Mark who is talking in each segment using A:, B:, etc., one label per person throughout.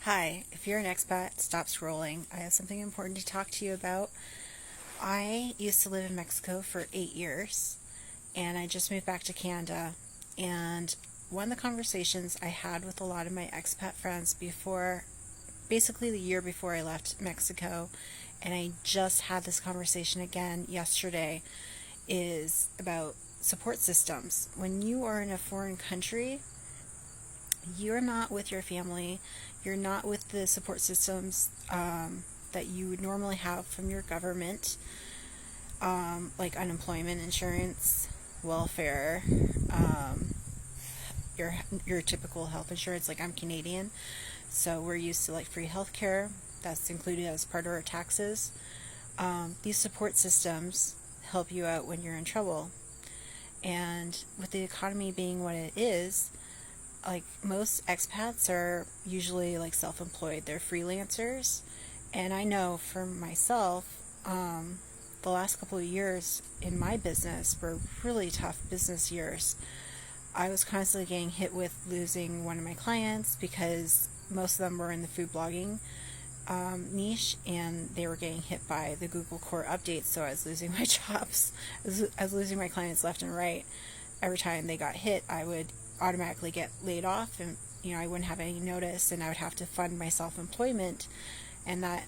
A: Hi, if you're an expat, stop scrolling. I have something important to talk to you about. I used to live in Mexico for 8 years, and I just moved back to Canada. And one of the conversations I had with a lot of my expat friends before, basically the year before I left Mexico, and I just had this conversation again yesterday, is about support systems. When you are in a foreign country, you're not with your family, you're not with the support systems that you would normally have from your government, like unemployment insurance, welfare, um, your typical health insurance. Like, I'm Canadian, so we're used to like free healthcare. That's included as part of our taxes. These support systems help you out when you're in trouble. And with the economy being what it is, like most expats are usually like self-employed, they're freelancers. And I know for myself, the last couple of years in my business were really tough business years. I was constantly getting hit with losing one of my clients because most of them were in the food blogging niche, and they were getting hit by the Google core updates, so I was losing my jobs. I was losing my clients left and right. Every time they got hit, I would automatically get laid off, and I wouldn't have any notice, and I would have to fund my self-employment. And that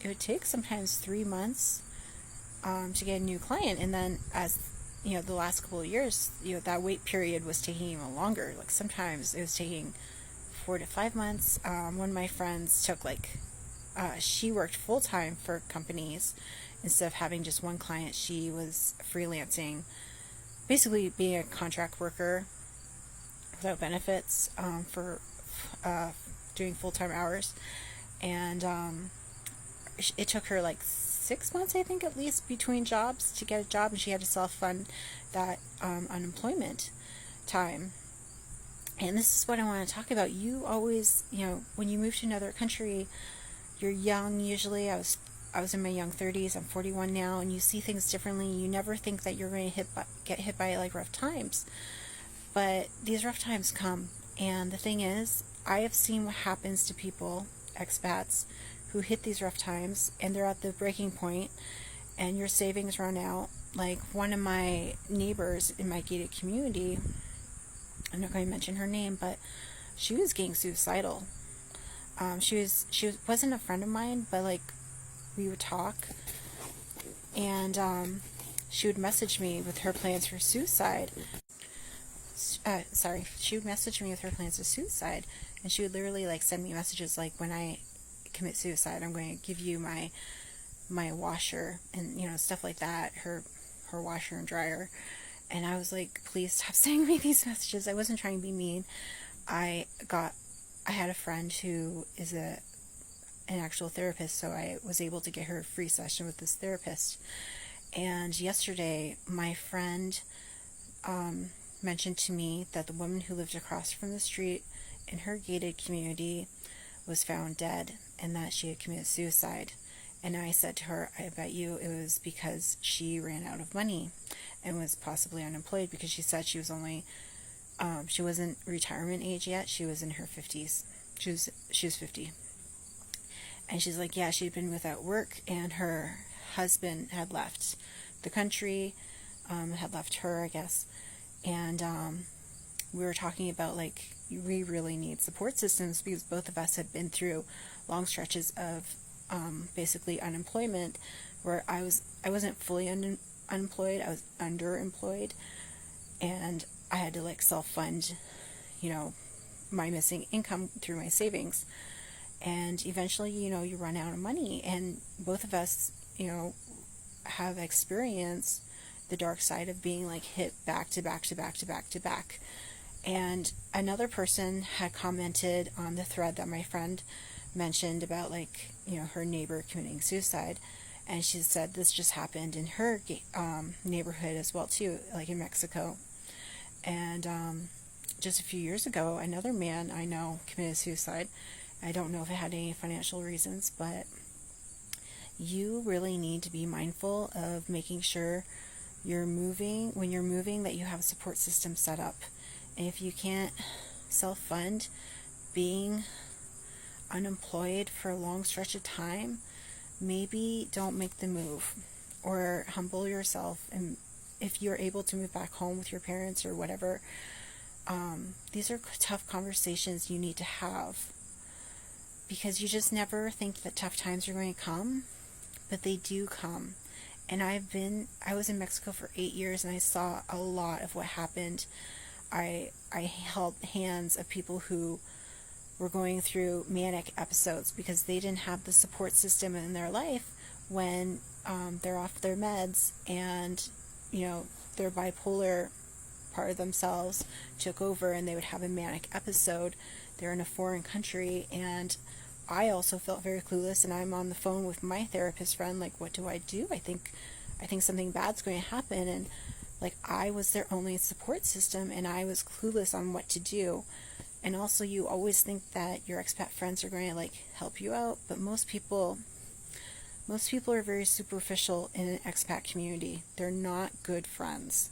A: it would take sometimes 3 months to get a new client. And then as the last couple of years, that wait period was taking even longer. Like sometimes it was taking 4 to 5 months. One of my friends took she worked full-time for companies. Instead of having just one client, she was freelancing, basically being a contract worker without benefits, for doing full-time hours. And it took her like 6 months, I think, at least, between jobs to get a job, and she had to self-fund that unemployment time. And this is what I want to talk about. You always, when you move to another country, you're young usually. I was in my young 30s. I'm 41 now, and you see things differently. You never think that you're going to get hit by like rough times, but these rough times come. And the thing is, I have seen what happens to people, expats, who hit these rough times, and they're at the breaking point, and your savings run out. Like one of my neighbors in my gated community, I'm not going to mention her name, but she was getting suicidal. She wasn't a friend of mine, but like we would talk, and she would message me with her plans for suicide. She would message me with her plans for suicide, and she would literally like send me messages like, when I commit suicide, I'm going to give you my washer, and stuff like that, her washer and dryer. And I was like, please stop sending me these messages. I wasn't trying to be mean. I had a friend who is an actual therapist, so I was able to get her a free session with this therapist. And yesterday, my friend mentioned to me that the woman who lived across from the street in her gated community was found dead, and that she had committed suicide. And I said to her, I bet you it was because she ran out of money and was possibly unemployed, because she said she was only, she wasn't retirement age yet. She was in her 50s. She was 50. And she's like, yeah, she'd been without work, and her husband had left the country, had left her, I guess. And we were talking about like, we really need support systems, because both of us had been through long stretches of basically unemployment, where I wasn't fully unemployed, I was underemployed, and I had to like self-fund, my missing income through my savings. And eventually, you run out of money, and both of us, have experienced the dark side of being like hit back to back to back to back to back. And another person had commented on the thread that my friend mentioned about like, her neighbor committing suicide. And she said this just happened in her neighborhood as well too, like in Mexico. And just a few years ago, another man I know committed suicide. I don't know if it had any financial reasons, but you really need to be mindful of making sure when you're moving, that you have a support system set up. And if you can't self-fund being unemployed for a long stretch of time, maybe don't make the move, or humble yourself. And if you're able to move back home with your parents or whatever, these are tough conversations you need to have, because you just never think that tough times are going to come, but they do come. And I was in Mexico for 8 years, and I saw a lot of what happened. I held hands of people who were going through manic episodes because they didn't have the support system in their life when they're off their meds, and their bipolar part of themselves took over, and they would have a manic episode. They're in a foreign country, and I also felt very clueless, and I'm on the phone with my therapist friend, like, what do I do? I think something bad's going to happen. And like, I was their only support system, and I was clueless on what to do. And also, you always think that your expat friends are going to like help you out, but most people are very superficial in an expat community. They're not good friends.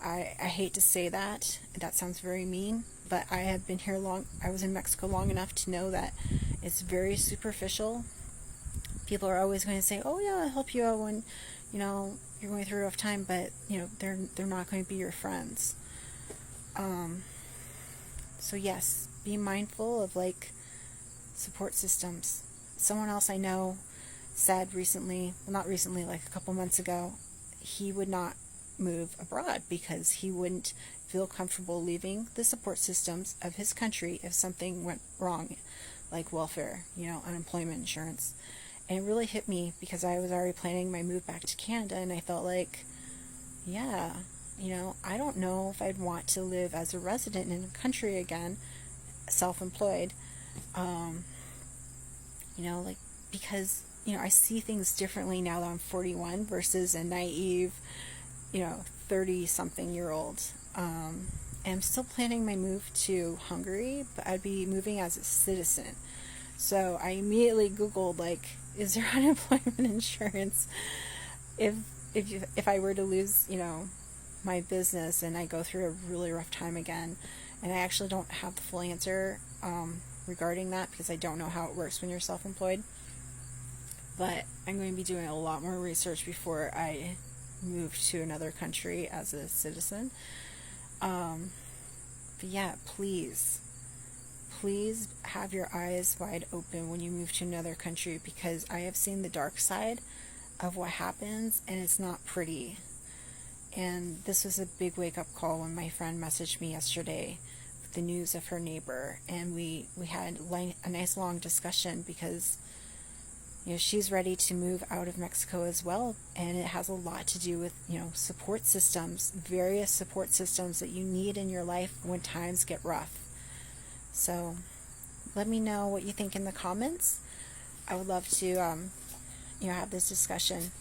A: I hate to say that. That sounds very mean, but I have been here I was in Mexico long enough to know that it's very superficial. People are always going to say, "Oh yeah, I'll help you out when, you're going through a rough time," but they're not going to be your friends. So yes, be mindful of like support systems. Someone else I know said recently, well, not recently, like a couple months ago, he would not move abroad because he wouldn't feel comfortable leaving the support systems of his country if something went wrong, like welfare, unemployment insurance. And it really hit me because I was already planning my move back to Canada, and I felt like, yeah, I don't know if I'd want to live as a resident in a country again, self-employed, like, because, I see things differently now that I'm 41 versus a naive, 30-something-year-old. And I'm still planning my move to Hungary, but I'd be moving as a citizen. So I immediately Googled, like, is there unemployment insurance if I were to lose, my business and I go through a really rough time again. And I actually don't have the full answer regarding that because I don't know how it works when you're self-employed. But I'm going to be doing a lot more research before I move to another country as a citizen. But yeah, please have your eyes wide open when you move to another country, because I have seen the dark side of what happens, and it's not pretty. And this was a big wake-up call when my friend messaged me yesterday with the news of her neighbor, and we had a nice long discussion because she's ready to move out of Mexico as well, and it has a lot to do with support systems, various support systems that you need in your life when times get rough. So let me know what you think in the comments. I would love to have this discussion.